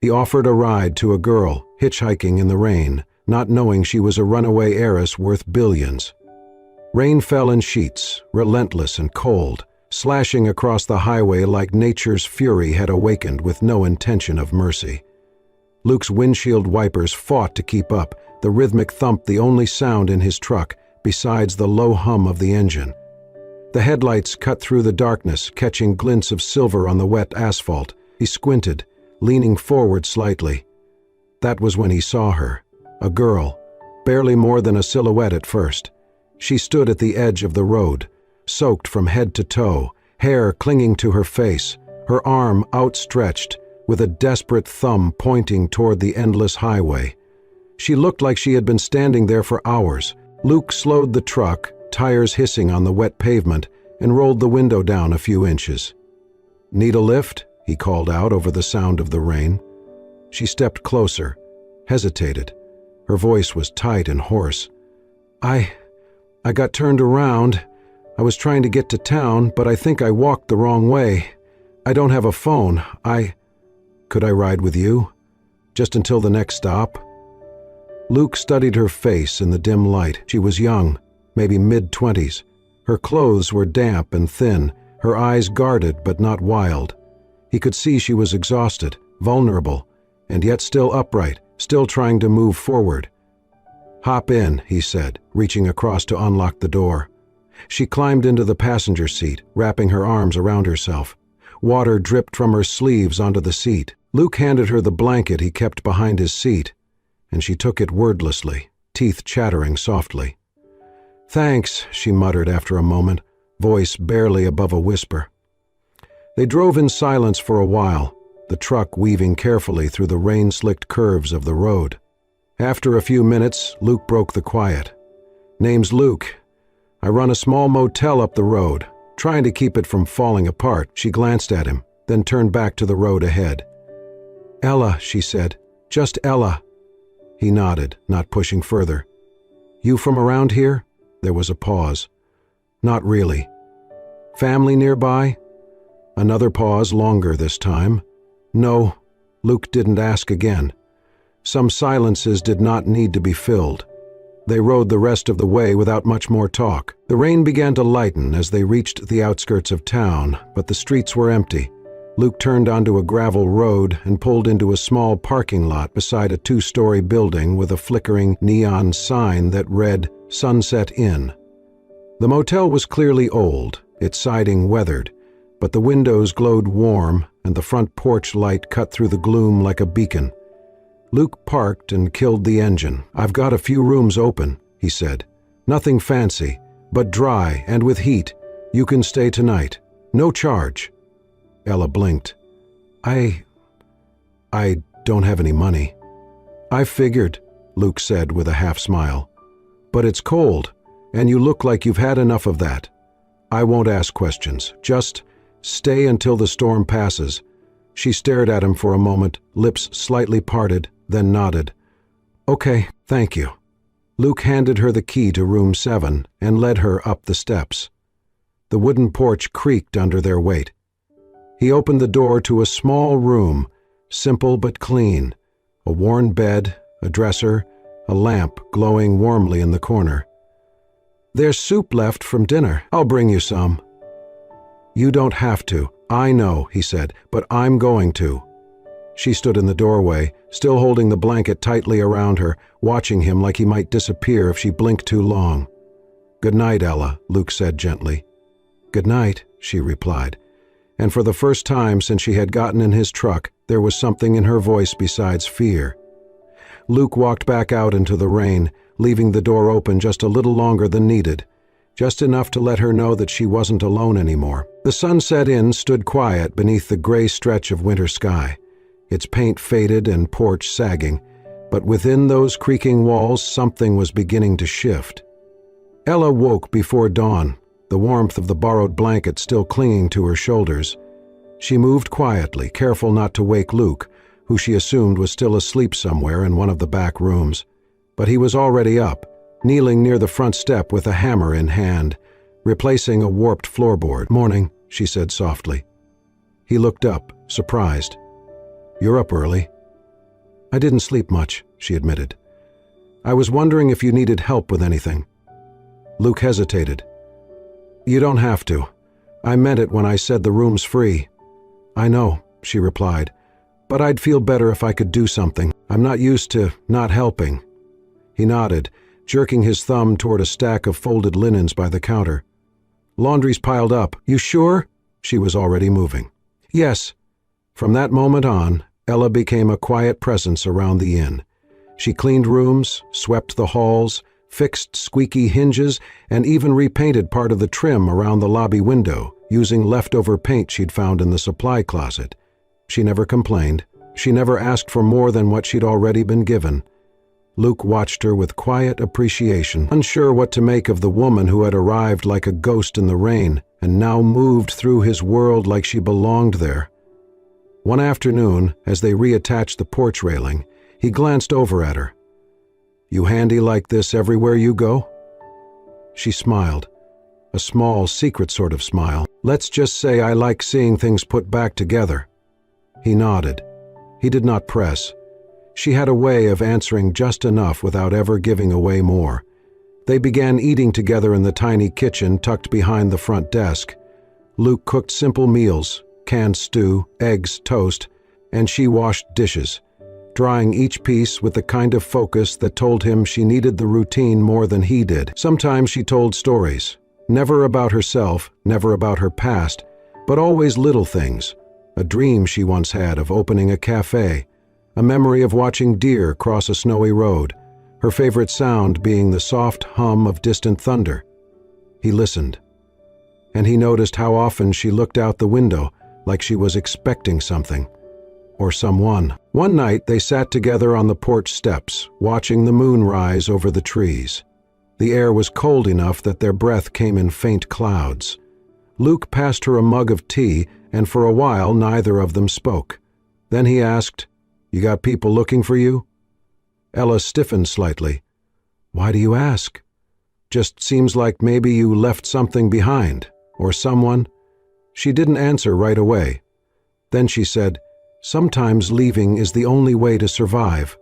He offered a ride to a girl, hitchhiking in the rain, not knowing she was a runaway heiress worth billions. Rain fell in sheets, relentless and cold, slashing across the highway like nature's fury had awakened with no intention of mercy. Luke's windshield wipers fought to keep up, the rhythmic thump the only sound in his truck, besides the low hum of the engine. The headlights cut through the darkness, catching glints of silver on the wet asphalt. He squinted, leaning forward slightly. That was when he saw her, a girl, barely more than a silhouette at first. She stood at the edge of the road, soaked from head to toe, hair clinging to her face, her arm outstretched, with a desperate thumb pointing toward the endless highway. She looked like she had been standing there for hours. Luke slowed the truck, tires hissing on the wet pavement, and rolled the window down a few inches. "Need a lift?" he called out over the sound of the rain. She stepped closer, hesitated. Her voice was tight and hoarse. I got turned around. I was trying to get to town, but I think I walked the wrong way. I don't have a phone. Could I ride with you? Just until the next stop?" Luke studied her face in the dim light. She was young, maybe mid-20s. Her clothes were damp and thin, her eyes guarded but not wild. He could see she was exhausted, vulnerable, and yet still upright, still trying to move forward. "Hop in," he said, reaching across to unlock the door. She climbed into the passenger seat, wrapping her arms around herself. Water dripped from her sleeves onto the seat. Luke handed her the blanket he kept behind his seat, and she took it wordlessly, teeth chattering softly. "Thanks," she muttered after a moment, voice barely above a whisper. They drove in silence for a while, the truck weaving carefully through the rain-slicked curves of the road. After a few minutes, Luke broke the quiet. "Name's Luke. I run a small motel up the road, trying to keep it from falling apart." She glanced at him, then turned back to the road ahead. "Ella," she said. "Just Ella." He nodded, not pushing further. "You from around here?" There was a pause. "Not really." "Family nearby?" Another pause, longer this time. "No." Luke didn't ask again. Some silences did not need to be filled. They rode the rest of the way without much more talk. The rain began to lighten as they reached the outskirts of town, but the streets were empty. Luke turned onto a gravel road and pulled into a small parking lot beside a 2-story building with a flickering neon sign that read Sunset Inn. The motel was clearly old, its siding weathered, but the windows glowed warm and the front porch light cut through the gloom like a beacon. Luke parked and killed the engine. "I've got a few rooms open," he said. "Nothing fancy, but dry and with heat. You can stay tonight. No charge." Ella blinked. I don't have any money." "I figured," Luke said with a half-smile. "But it's cold, and you look like you've had enough of that. I won't ask questions. Just stay until the storm passes." She stared at him for a moment, lips slightly parted, then nodded. "Okay, thank you." Luke handed her the key to room 7 and led her up the steps. The wooden porch creaked under their weight. He opened the door to a small room, simple but clean, a worn bed, a dresser, a lamp glowing warmly in the corner. "There's soup left from dinner. I'll bring you some." "You don't have to. I know," he said, "but I'm going to." She stood in the doorway, still holding the blanket tightly around her, watching him like he might disappear if she blinked too long. "Good night, Ella," Luke said gently. "Good night," she replied, and for the first time since she had gotten in his truck, there was something in her voice besides fear. Luke walked back out into the rain, leaving the door open just a little longer than needed, just enough to let her know that she wasn't alone anymore. The Sunset Inn stood quiet beneath the gray stretch of winter sky, its paint faded and porch sagging, but within those creaking walls something was beginning to shift. Ella woke before dawn, the warmth of the borrowed blanket still clinging to her shoulders. She moved quietly, careful not to wake Luke, who she assumed was still asleep somewhere in one of the back rooms. But he was already up, kneeling near the front step with a hammer in hand, replacing a warped floorboard. "Morning," she said softly. He looked up, surprised. "You're up early." "I didn't sleep much," she admitted. "I was wondering if you needed help with anything." Luke hesitated. "You don't have to. I meant it when I said the room's free." "I know," she replied, "but I'd feel better if I could do something. I'm not used to not helping." He nodded, jerking his thumb toward a stack of folded linens by the counter. "Laundry's piled up. You sure?" She was already moving. "Yes." From that moment on, Ella became a quiet presence around the inn. She cleaned rooms, swept the halls, fixed squeaky hinges, and even repainted part of the trim around the lobby window, using leftover paint she'd found in the supply closet. She never complained. She never asked for more than what she'd already been given. Luke watched her with quiet appreciation, unsure what to make of the woman who had arrived like a ghost in the rain and now moved through his world like she belonged there. One afternoon, as they reattached the porch railing, he glanced over at her. "You handy like this everywhere you go?" She smiled, a small, secret sort of smile. "Let's just say I like seeing things put back together." He nodded. He did not press. She had a way of answering just enough without ever giving away more. They began eating together in the tiny kitchen tucked behind the front desk. Luke cooked simple meals, canned stew, eggs, toast, and she washed dishes, drying each piece with the kind of focus that told him she needed the routine more than he did. Sometimes she told stories, never about herself, never about her past, but always little things. A dream she once had of opening a cafe, a memory of watching deer cross a snowy road, her favorite sound being the soft hum of distant thunder. He listened, and he noticed how often she looked out the window like she was expecting something, or someone. One night they sat together on the porch steps, watching the moon rise over the trees. The air was cold enough that their breath came in faint clouds. Luke passed her a mug of tea, and for a while neither of them spoke. Then he asked, "You got people looking for you?" Ella stiffened slightly. "Why do you ask?" "Just seems like maybe you left something behind, or someone." She didn't answer right away. Then she said, "Sometimes leaving is the only way to survive."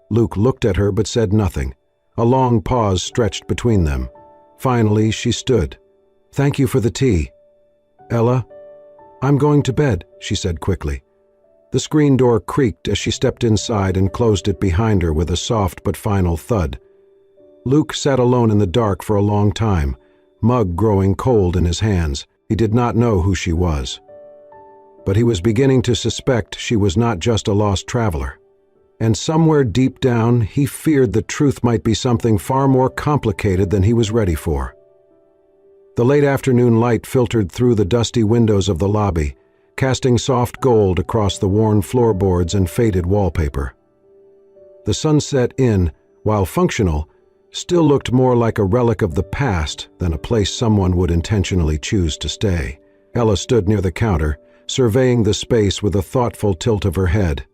Luke looked at her but said nothing. A long pause stretched between them. Finally, she stood. "Thank you for the tea." "Ella?" "I'm going to bed," she said quickly. The screen door creaked as she stepped inside and closed it behind her with a soft but final thud. Luke sat alone in the dark for a long time, mug growing cold in his hands. He did not know who she was. But he was beginning to suspect she was not just a lost traveler. And somewhere deep down, he feared the truth might be something far more complicated than he was ready for. The late afternoon light filtered through the dusty windows of the lobby, casting soft gold across the worn floorboards and faded wallpaper. The Sunset Inn, while functional, still looked more like a relic of the past than a place someone would intentionally choose to stay. Ella stood near the counter, surveying the space with a thoughtful tilt of her head.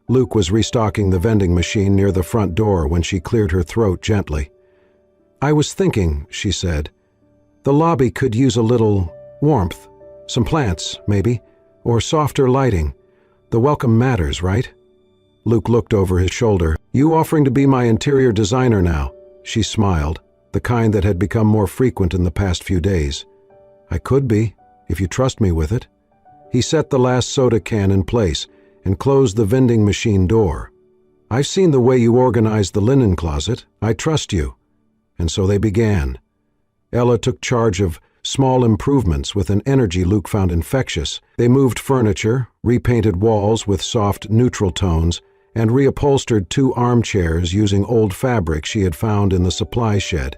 Luke was restocking the vending machine near the front door when she cleared her throat gently. "I was thinking," she said, "the lobby could use a little warmth. Some plants, maybe, or softer lighting. The welcome matters, right?" Luke looked over his shoulder. "You offering to be my interior designer now?" She smiled, the kind that had become more frequent in the past few days. "I could be, if you trust me with it." He set the last soda can in place and closed the vending machine door. "I've seen the way you organized the linen closet. I trust you." And so they began. Ella took charge of small improvements with an energy Luke found infectious. They moved furniture, repainted walls with soft, neutral tones, and reupholstered 2 armchairs using old fabric she had found in the supply shed.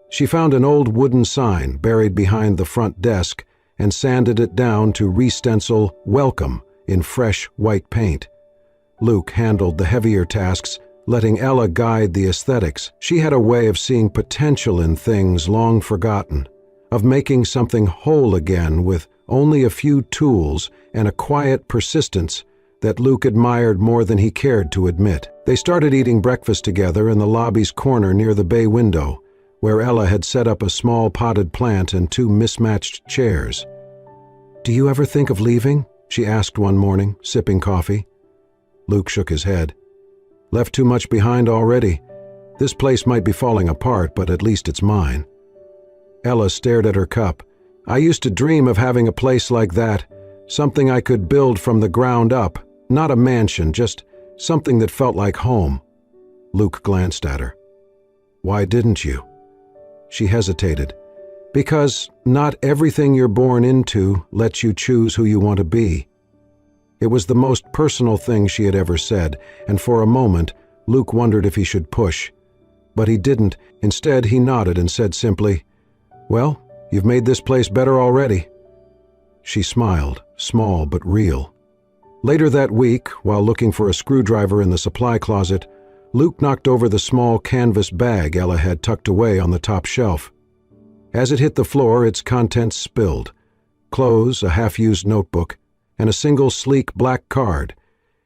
She found an old wooden sign buried behind the front desk and sanded it down to re-stencil "Welcome" in fresh white paint. Luke handled the heavier tasks, letting Ella guide the aesthetics. She had a way of seeing potential in things long forgotten, of making something whole again with only a few tools and a quiet persistence that Luke admired more than he cared to admit. They started eating breakfast together in the lobby's corner near the bay window, where Ella had set up a small potted plant and 2 mismatched chairs. "Do you ever think of leaving?" she asked one morning, sipping coffee. Luke shook his head. Left too much behind already. This place might be falling apart, but at least it's mine. Ella stared at her cup. I used to dream of having a place like that, something I could build from the ground up, not a mansion, just something that felt like home. Luke glanced at her. Why didn't you? She hesitated. Because not everything you're born into lets you choose who you want to be. It was the most personal thing she had ever said, and for a moment, Luke wondered if he should push. But he didn't. Instead, he nodded and said simply, "Well, you've made this place better already." She smiled, small but real. Later that week, while looking for a screwdriver in the supply closet, Luke knocked over the small canvas bag Ella had tucked away on the top shelf. As it hit the floor, its contents spilled. Clothes, a half-used notebook, and a single sleek black card.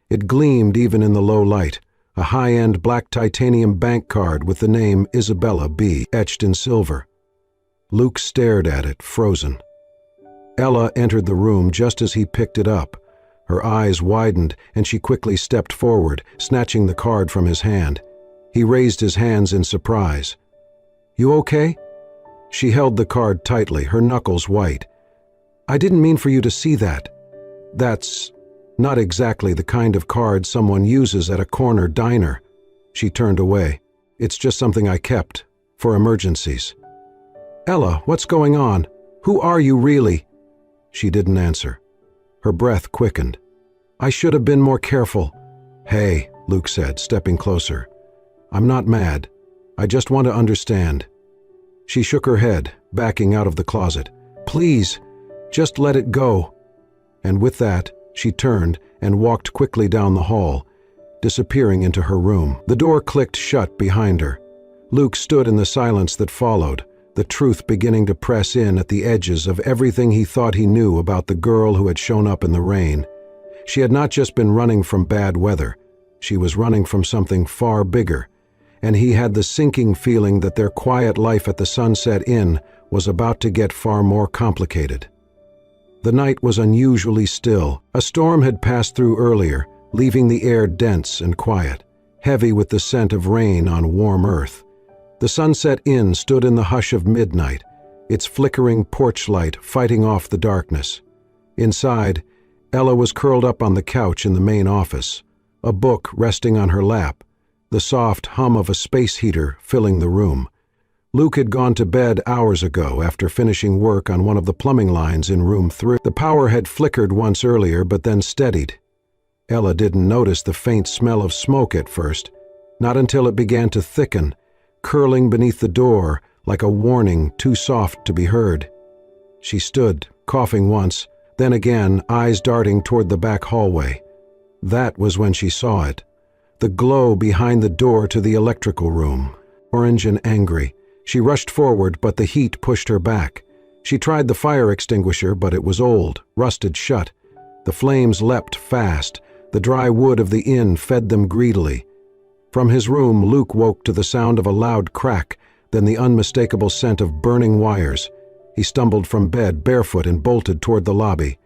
It gleamed even in the low light, a high-end black titanium bank card with the name Isabella B. etched in silver. Luke stared at it, frozen. Ella entered the room just as he picked it up. Her eyes widened, and she quickly stepped forward, snatching the card from his hand. He raised his hands in surprise. "You okay?" She held the card tightly, her knuckles white. "I didn't mean for you to see that. That's not exactly the kind of card someone uses at a corner diner." She turned away. "It's just something I kept, for emergencies." "Ella, what's going on? Who are you really?" She didn't answer. Her breath quickened. "I should have been more careful." "Hey," Luke said, stepping closer. "I'm not mad. I just want to understand." She shook her head, backing out of the closet. "Please, just let it go." And with that, she turned and walked quickly down the hall, disappearing into her room. The door clicked shut behind her. Luke stood in the silence that followed, the truth beginning to press in at the edges of everything he thought he knew about the girl who had shown up in the rain. She had not just been running from bad weather. She was running from something far bigger, and he had the sinking feeling that their quiet life at the Sunset Inn was about to get far more complicated. The night was unusually still. A storm had passed through earlier, leaving the air dense and quiet, heavy with the scent of rain on warm earth. The Sunset Inn stood in the hush of midnight, its flickering porch light fighting off the darkness. Inside, Ella was curled up on the couch in the main office, a book resting on her lap, the soft hum of a space heater filling the room. Luke had gone to bed hours ago after finishing work on one of the plumbing lines in room 3. The power had flickered once earlier but then steadied. Ella didn't notice the faint smell of smoke at first, not until it began to thicken, curling beneath the door like a warning too soft to be heard. She stood, coughing once, then again, eyes darting toward the back hallway. That was when she saw it. The glow behind the door to the electrical room, orange and angry. She rushed forward, but the heat pushed her back. She tried the fire extinguisher, but it was old, rusted shut. The flames leapt fast. The dry wood of the inn fed them greedily. From his room, Luke woke to the sound of a loud crack, then the unmistakable scent of burning wires. He stumbled from bed, barefoot, and bolted toward the lobby.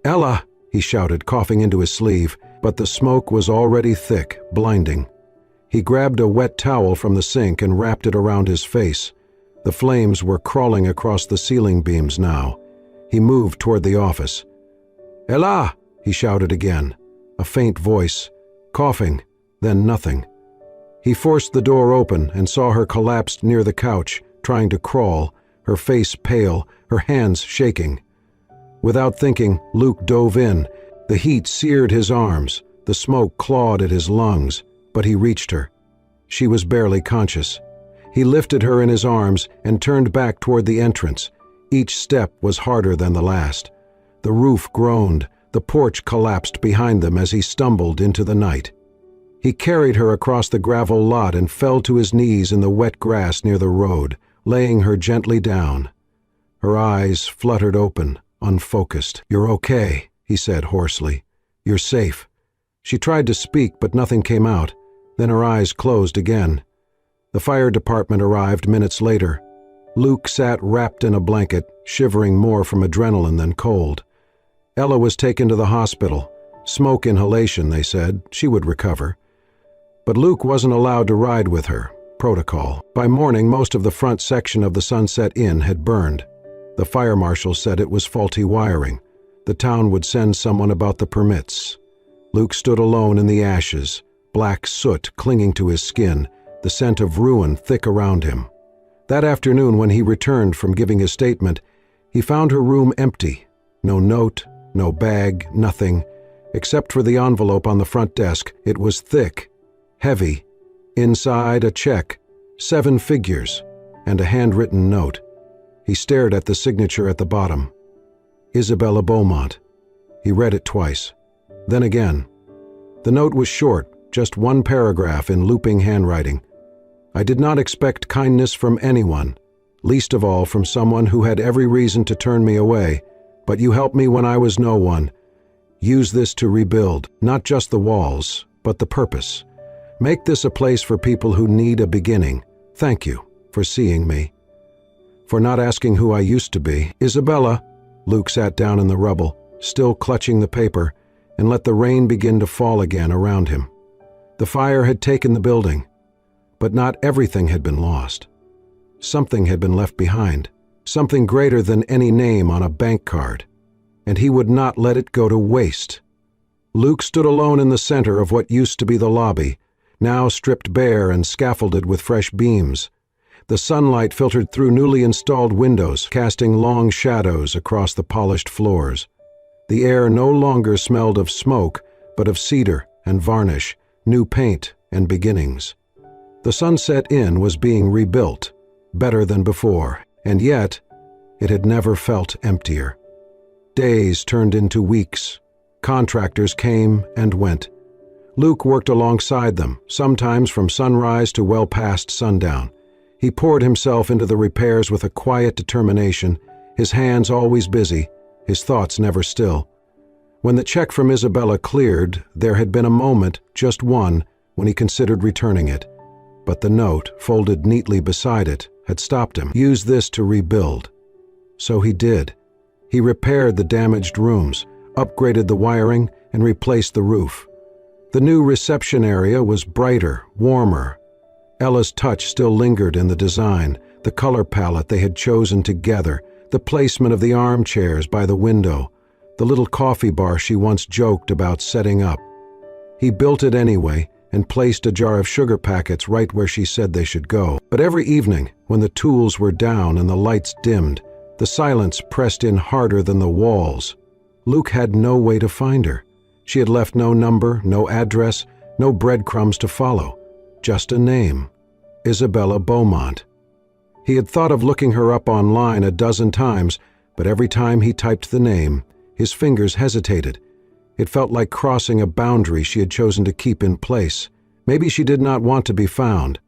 "Ella!" he shouted, coughing into his sleeve, but the smoke was already thick, blinding. He grabbed a wet towel from the sink and wrapped it around his face. The flames were crawling across the ceiling beams now. He moved toward the office. "Ella!" he shouted again. A faint voice, coughing, then nothing. He forced the door open and saw her collapsed near the couch, trying to crawl, her face pale, her hands shaking. Without thinking, Luke dove in. The heat seared his arms, the smoke clawed at his lungs, but he reached her. She was barely conscious. He lifted her in his arms and turned back toward the entrance. Each step was harder than the last. The roof groaned, the porch collapsed behind them as he stumbled into the night. He carried her across the gravel lot and fell to his knees in the wet grass near the road, laying her gently down. Her eyes fluttered open, unfocused. "You're okay," he said hoarsely. "You're safe." She tried to speak, but nothing came out. Then her eyes closed again. The fire department arrived minutes later. Luke sat wrapped in a blanket, shivering more from adrenaline than cold. Ella was taken to the hospital. Smoke inhalation, they said. She would recover. But Luke wasn't allowed to ride with her. Protocol. By morning, most of the front section of the Sunset Inn had burned. The fire marshal said it was faulty wiring. The town would send someone about the permits. Luke stood alone in the ashes, black soot clinging to his skin, the scent of ruin thick around him. That afternoon, when he returned from giving his statement, he found her room empty. No note, no bag, nothing. Except for the envelope on the front desk, it was thick, heavy. Inside, a check, 7 figures, and a handwritten note. He stared at the signature at the bottom. Isabella Beaumont. He read it twice. Then again. The note was short, just one paragraph in looping handwriting. I did not expect kindness from anyone, least of all from someone who had every reason to turn me away, but you helped me when I was no one. Use this to rebuild, not just the walls, but the purpose. Make this a place for people who need a beginning. Thank you for seeing me. For not asking who I used to be. Isabella. Luke sat down in the rubble, still clutching the paper, and let the rain begin to fall again around him. The fire had taken the building, but not everything had been lost. Something had been left behind, something greater than any name on a bank card, and he would not let it go to waste. Luke stood alone in the center of what used to be the lobby, now stripped bare and scaffolded with fresh beams. The sunlight filtered through newly installed windows, casting long shadows across the polished floors. The air no longer smelled of smoke, but of cedar and varnish, new paint and beginnings. The Sunset Inn was being rebuilt, better than before, and yet it had never felt emptier. Days turned into weeks. Contractors came and went. Luke worked alongside them, sometimes from sunrise to well past sundown. He poured himself into the repairs with a quiet determination, his hands always busy, his thoughts never still. When the check from Isabella cleared, there had been a moment, just one, when he considered returning it. But the note, folded neatly beside it, had stopped him. Use this to rebuild. So he did. He repaired the damaged rooms, upgraded the wiring, and replaced the roof. The new reception area was brighter, warmer. Ella's touch still lingered in the design, the color palette they had chosen together, the placement of the armchairs by the window, the little coffee bar she once joked about setting up. He built it anyway and placed a jar of sugar packets right where she said they should go. But every evening, when the tools were down and the lights dimmed, the silence pressed in harder than the walls. Luke had no way to find her. She had left no number, no address, no breadcrumbs to follow. Just a name, Isabella Beaumont. He had thought of looking her up online a dozen times, but every time he typed the name, his fingers hesitated. It felt like crossing a boundary she had chosen to keep in place. Maybe she did not want to be found.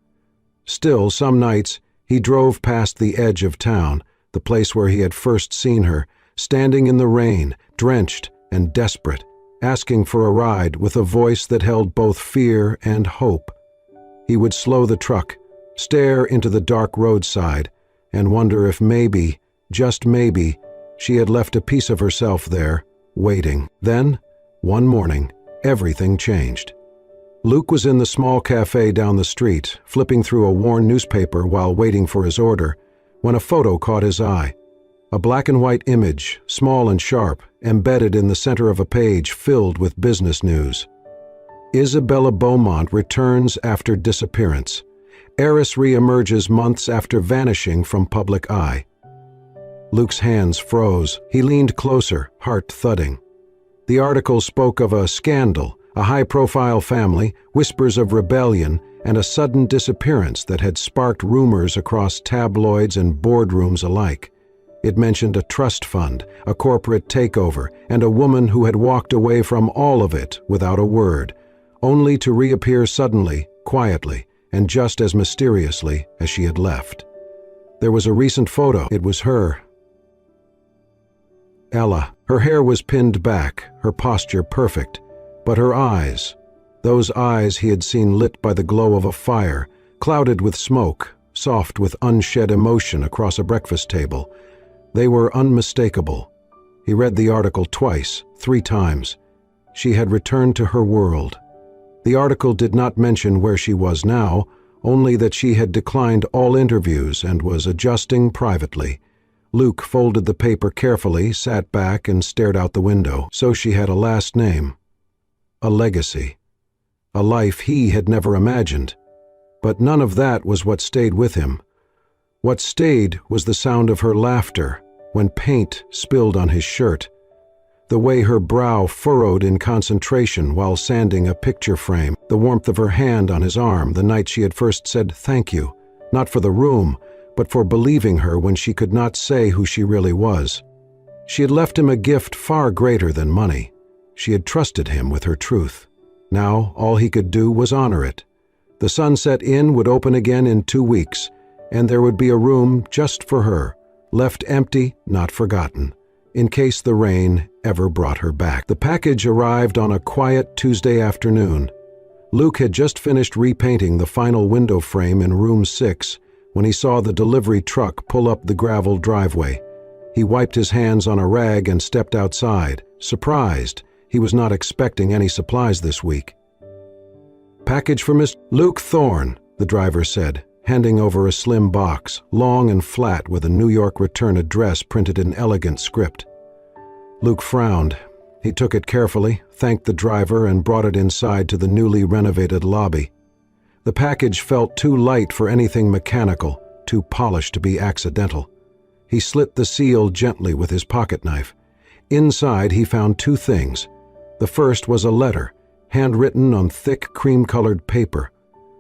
Still, some nights, he drove past the edge of town, the place where he had first seen her, standing in the rain, drenched and desperate, asking for a ride with a voice that held both fear and hope. He would slow the truck, stare into the dark roadside, and wonder if maybe, just maybe, she had left a piece of herself there, waiting. Then, one morning, everything changed. Luke was in the small cafe down the street, flipping through a worn newspaper while waiting for his order, when a photo caught his eye. A black and white image, small and sharp, embedded in the center of a page filled with business news. Isabella Beaumont returns after disappearance. Heiress re-emerges months after vanishing from public eye. Luke's hands froze. He leaned closer, heart thudding. The article spoke of a scandal, a high-profile family, whispers of rebellion, and a sudden disappearance that had sparked rumors across tabloids and boardrooms alike. It mentioned a trust fund, a corporate takeover, and a woman who had walked away from all of it without a word, only to reappear suddenly, quietly, and just as mysteriously as she had left. There was a recent photo. It was her. Ella. Her hair was pinned back, her posture perfect, but her eyes, those eyes he had seen lit by the glow of a fire, clouded with smoke, soft with unshed emotion across a breakfast table, they were unmistakable. He read the article twice, 3 times. She had returned to her world. The article did not mention where she was now, only that she had declined all interviews and was adjusting privately. Luke folded the paper carefully, sat back, and stared out the window. So she had a last name. A legacy. A life he had never imagined. But none of that was what stayed with him. What stayed was the sound of her laughter when paint spilled on his shirt, the way her brow furrowed in concentration while sanding a picture frame, the warmth of her hand on his arm the night she had first said thank you, not for the room, but for believing her when she could not say who she really was. She had left him a gift far greater than money. She had trusted him with her truth. Now all he could do was honor it. The Sunset Inn would open again in 2 weeks, and there would be a room just for her, left empty, not forgotten, in case the rain ever brought her back. The package arrived on a quiet Tuesday afternoon. Luke had just finished repainting the final window frame in room 6 when he saw the delivery truck pull up the gravel driveway. He wiped his hands on a rag and stepped outside, surprised. He was not expecting any supplies this week. "Package for Miss Luke Thorne," the driver said, handing over a slim box, long and flat with a New York return address printed in elegant script. Luke frowned. He took it carefully, thanked the driver, and brought it inside to the newly renovated lobby. The package felt too light for anything mechanical, too polished to be accidental. He slit the seal gently with his pocket knife. Inside he found 2 things. The first was a letter, handwritten on thick cream-colored paper.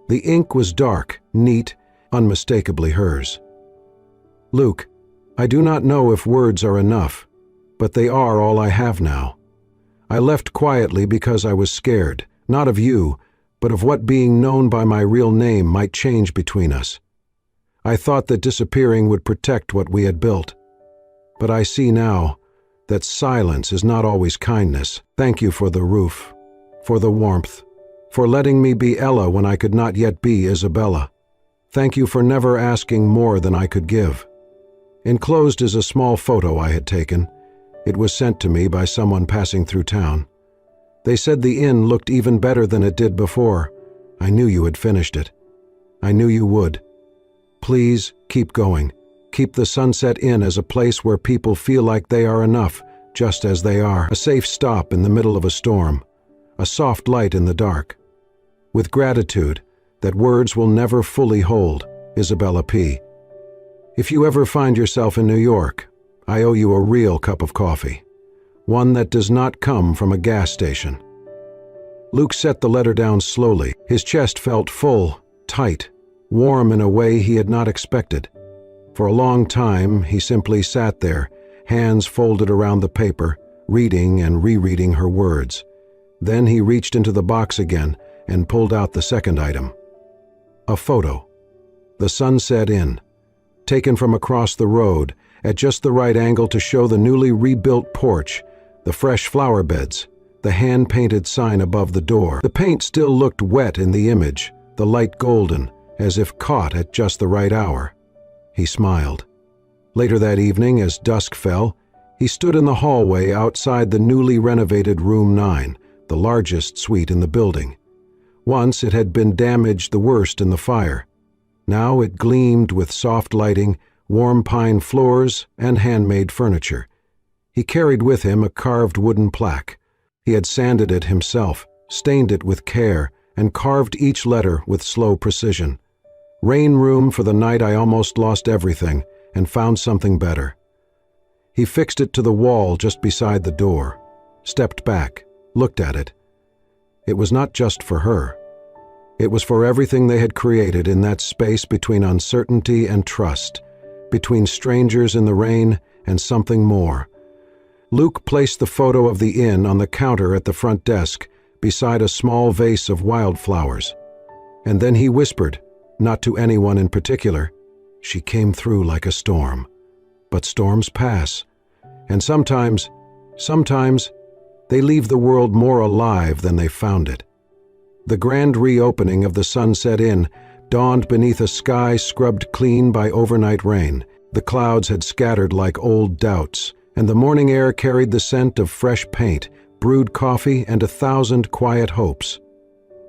The ink was dark, neat, unmistakably hers. "Luke, I do not know if words are enough, but they are all I have now. I left quietly because I was scared, not of you, but of what being known by my real name might change between us. I thought that disappearing would protect what we had built. But I see now that silence is not always kindness. Thank you for the roof, for the warmth, for letting me be Ella when I could not yet be Isabella. Thank you for never asking more than I could give." Enclosed is a small photo I had taken. It was sent to me by someone passing through town. They said the inn looked even better than it did before. I knew you had finished it. I knew you would. Please keep going. Keep the Sunset Inn as a place where people feel like they are enough, just as they are. A safe stop in the middle of a storm. A soft light in the dark. With gratitude that words will never fully hold, Isabella P. If you ever find yourself in New York, I owe you a real cup of coffee. One that does not come from a gas station. Luke set the letter down slowly. His chest felt full, tight, warm in a way he had not expected. For a long time, he simply sat there, hands folded around the paper, reading and rereading her words. Then he reached into the box again and pulled out the second item. A photo. The Sunset Inn, taken from across the road, at just the right angle to show the newly rebuilt porch, the fresh flower beds, the hand-painted sign above the door. The paint still looked wet in the image, the light golden, as if caught at just the right hour. He smiled. Later that evening, as dusk fell, he stood in the hallway outside the newly renovated Room 9, the largest suite in the building. Once it had been damaged the worst in the fire. Now it gleamed with soft lighting, warm pine floors, and handmade furniture. He carried with him a carved wooden plaque. He had sanded it himself, stained it with care, and carved each letter with slow precision. Rain room for the night I almost lost everything and found something better. He fixed it to the wall just beside the door, stepped back, looked at it. It was not just for her. It was for everything they had created in that space between uncertainty and trust, between strangers in the rain and something more. Luke placed the photo of the inn on the counter at the front desk, beside a small vase of wildflowers. And then he whispered, not to anyone in particular, "She came through like a storm. But storms pass. And sometimes, they leave the world more alive than they found it." The grand reopening of the Sunset Inn dawned beneath a sky scrubbed clean by overnight rain. The clouds had scattered like old doubts, and the morning air carried the scent of fresh paint, brewed coffee, and 1,000 quiet hopes.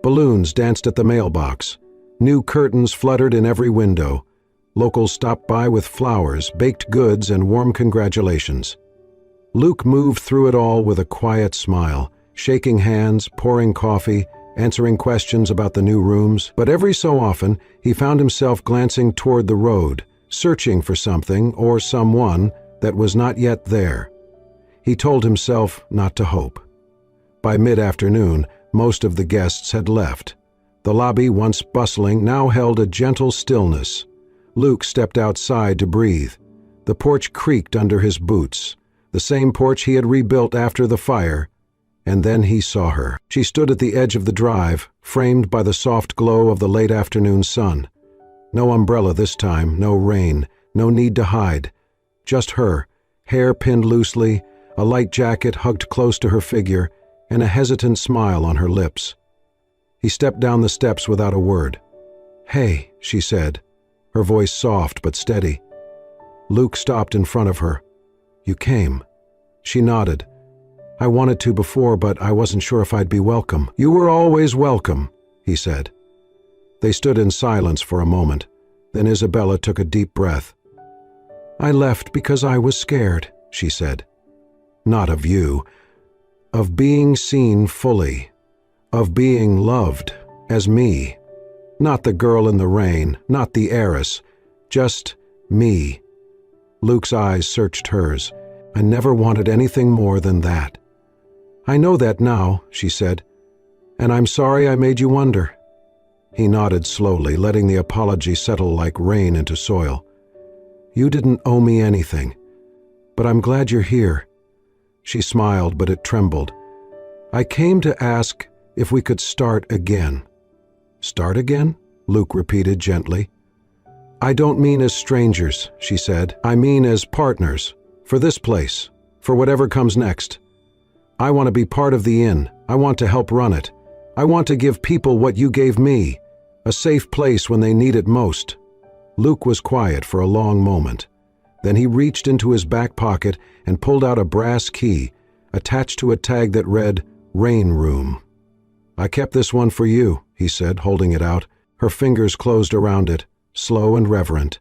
Balloons danced at the mailbox. New curtains fluttered in every window. Locals stopped by with flowers, baked goods, and warm congratulations. Luke moved through it all with a quiet smile, shaking hands, pouring coffee, answering questions about the new rooms. But every so often, he found himself glancing toward the road, searching for something or someone that was not yet there. He told himself not to hope. By mid-afternoon, most of the guests had left. The lobby, once bustling, now held a gentle stillness. Luke stepped outside to breathe. The porch creaked under his boots, the same porch he had rebuilt after the fire, and then he saw her. She stood at the edge of the drive, framed by the soft glow of the late afternoon sun. No umbrella this time, no rain, no need to hide. Just her, hair pinned loosely, a light jacket hugged close to her figure, and a hesitant smile on her lips. He stepped down the steps without a word. "Hey," she said, her voice soft but steady. Luke stopped in front of her. "You came." She nodded. "I wanted to before, but I wasn't sure if I'd be welcome." "You were always welcome," he said. They stood in silence for a moment. Then Isabella took a deep breath. "I left because I was scared," she said. "Not of you. Of being seen fully. Of being loved as me. Not the girl in the rain, not the heiress. Just me." Luke's eyes searched hers. "I never wanted anything more than that." "I know that now," she said. "And I'm sorry I made you wonder." He nodded slowly, letting the apology settle like rain into soil. "You didn't owe me anything. But I'm glad you're here." She smiled, but it trembled. "I came to ask if we could start again." "Start again?" Luke repeated gently. "I don't mean as strangers," she said. "I mean as partners. For this place. For whatever comes next. I want to be part of the inn. I want to help run it. I want to give people what you gave me. A safe place when they need it most." Luke was quiet for a long moment. Then he reached into his back pocket and pulled out a brass key, attached to a tag that read, "Rain Room." "I kept this one for you," he said, holding it out. Her fingers closed around it, slow and reverent.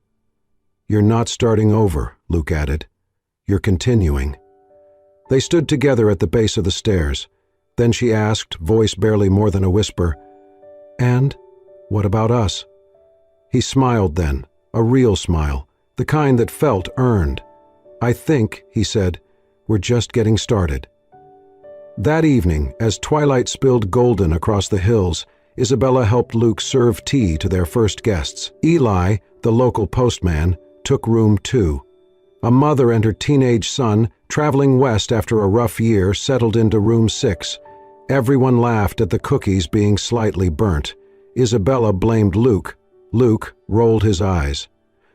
"You're not starting over," Luke added. "You're continuing." They stood together at the base of the stairs. Then she asked, voice barely more than a whisper, "And what about us?" He smiled then, a real smile, the kind that felt earned. "I think," he said, "we're just getting started." That evening, as twilight spilled golden across the hills, Isabella helped Luke serve tea to their first guests. Eli, the local postman, took room 2. A mother and her teenage son, traveling west after a rough year, settled into room 6. Everyone laughed at the cookies being slightly burnt. Isabella blamed Luke. Luke rolled his eyes.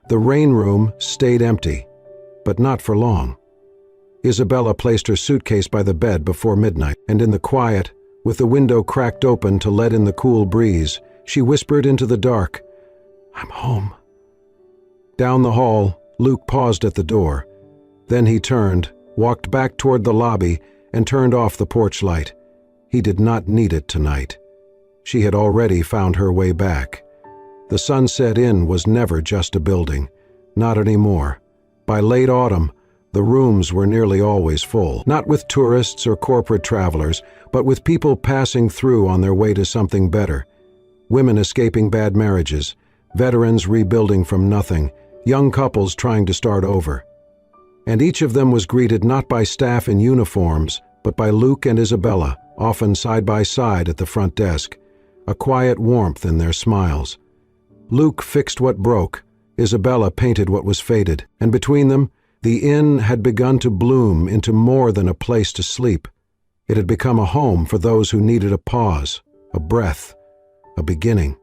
The rain room stayed empty, but not for long. Isabella placed her suitcase by the bed before midnight, and in the quiet, with the window cracked open to let in the cool breeze, she whispered into the dark, "I'm home." Down the hall, Luke paused at the door. Then he turned, walked back toward the lobby, and turned off the porch light. He did not need it tonight. She had already found her way back. The Sunset Inn was never just a building. Not anymore. By late autumn, the rooms were nearly always full, not with tourists or corporate travelers, but with people passing through on their way to something better. Women escaping bad marriages, veterans rebuilding from nothing, young couples trying to start over. And each of them was greeted not by staff in uniforms, but by Luke and Isabella, often side by side at the front desk, a quiet warmth in their smiles. Luke fixed what broke, Isabella painted what was faded, and between them, the inn had begun to bloom into more than a place to sleep. It had become a home for those who needed a pause, a breath, a beginning.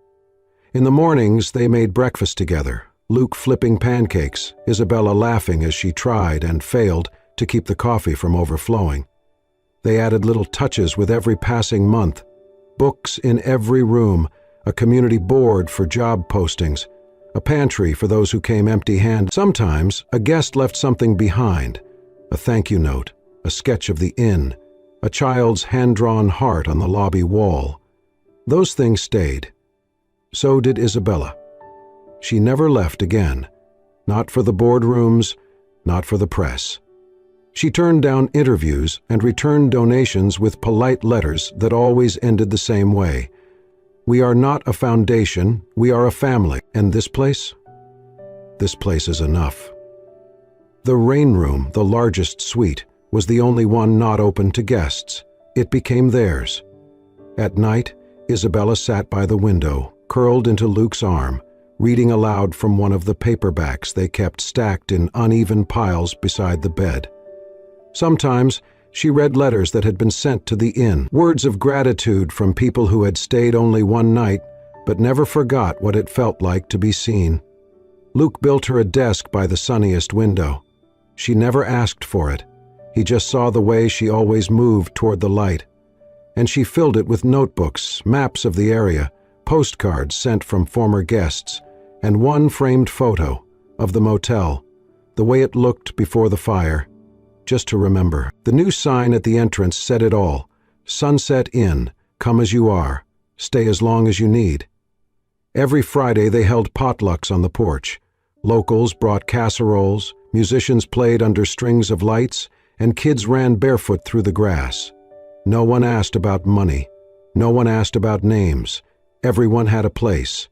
In the mornings, they made breakfast together, Luke flipping pancakes, Isabella laughing as she tried and failed to keep the coffee from overflowing. They added little touches with every passing month, books in every room, a community board for job postings, a pantry for those who came empty-handed. Sometimes, a guest left something behind, a thank you note, a sketch of the inn, a child's hand-drawn heart on the lobby wall. Those things stayed. So did Isabella. She never left again. Not for the boardrooms, not for the press. She turned down interviews and returned donations with polite letters that always ended the same way. We are not a foundation, we are a family. And this place? This place is enough. The rain room, the largest suite, was the only one not open to guests. It became theirs. At night, Isabella sat by the window, curled into Luke's arm, reading aloud from one of the paperbacks they kept stacked in uneven piles beside the bed. Sometimes, she read letters that had been sent to the inn, words of gratitude from people who had stayed only one night, but never forgot what it felt like to be seen. Luke built her a desk by the sunniest window. She never asked for it. He just saw the way she always moved toward the light. And she filled it with notebooks, maps of the area, postcards sent from former guests, and one framed photo of the motel, the way it looked before the fire, just to remember. The new sign at the entrance said it all: Sunset Inn, come as you are, stay as long as you need. Every Friday they held potlucks on the porch. Locals brought casseroles, musicians played under strings of lights, and kids ran barefoot through the grass. No one asked about money. No one asked about names. Everyone had a place.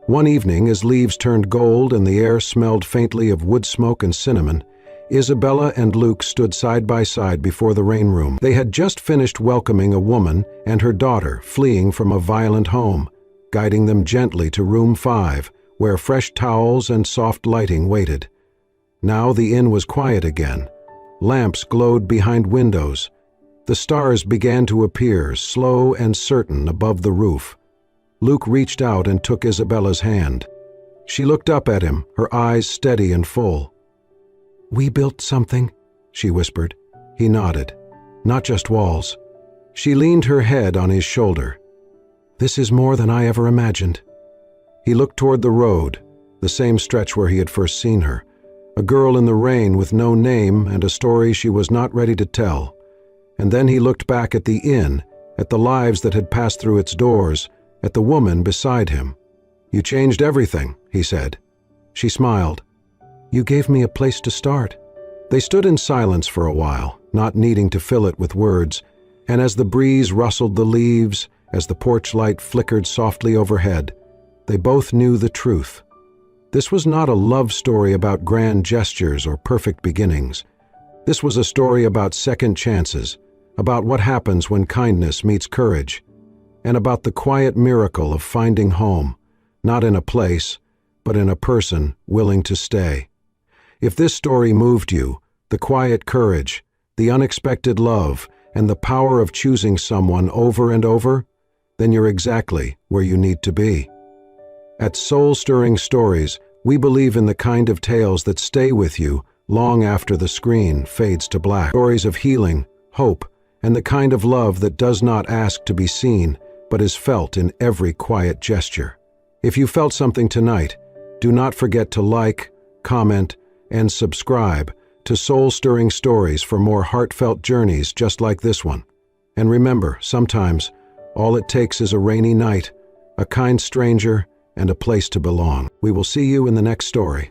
One evening, as leaves turned gold and the air smelled faintly of wood smoke and cinnamon, Isabella and Luke stood side by side before the rain room. They had just finished welcoming a woman and her daughter fleeing from a violent home, guiding them gently to room 5, where fresh towels and soft lighting waited. Now the inn was quiet again. Lamps glowed behind windows. The stars began to appear, slow and certain, above the roof. Luke reached out and took Isabella's hand. She looked up at him, her eyes steady and full. "We built something," she whispered. He nodded. "Not just walls." She leaned her head on his shoulder. "This is more than I ever imagined." He looked toward the road, the same stretch where he had first seen her. A girl in the rain with no name and a story she was not ready to tell. And then he looked back at the inn, at the lives that had passed through its doors, at the woman beside him. "You changed everything," he said. She smiled. "You gave me a place to start." They stood in silence for a while, not needing to fill it with words, and as the breeze rustled the leaves, as the porch light flickered softly overhead, they both knew the truth. This was not a love story about grand gestures or perfect beginnings. This was a story about second chances, about what happens when kindness meets courage, and about the quiet miracle of finding home, not in a place, but in a person willing to stay. If this story moved you, the quiet courage, the unexpected love, and the power of choosing someone over and over, then you're exactly where you need to be. At Soul-Stirring Stories, we believe in the kind of tales that stay with you long after the screen fades to black. Stories of healing, hope, and the kind of love that does not ask to be seen, but is felt in every quiet gesture. If you felt something tonight, do not forget to like, comment, and subscribe to Soul-Stirring Stories for more heartfelt journeys just like this one. And remember, sometimes all it takes is a rainy night, a kind stranger, and a place to belong. We will see you in the next story.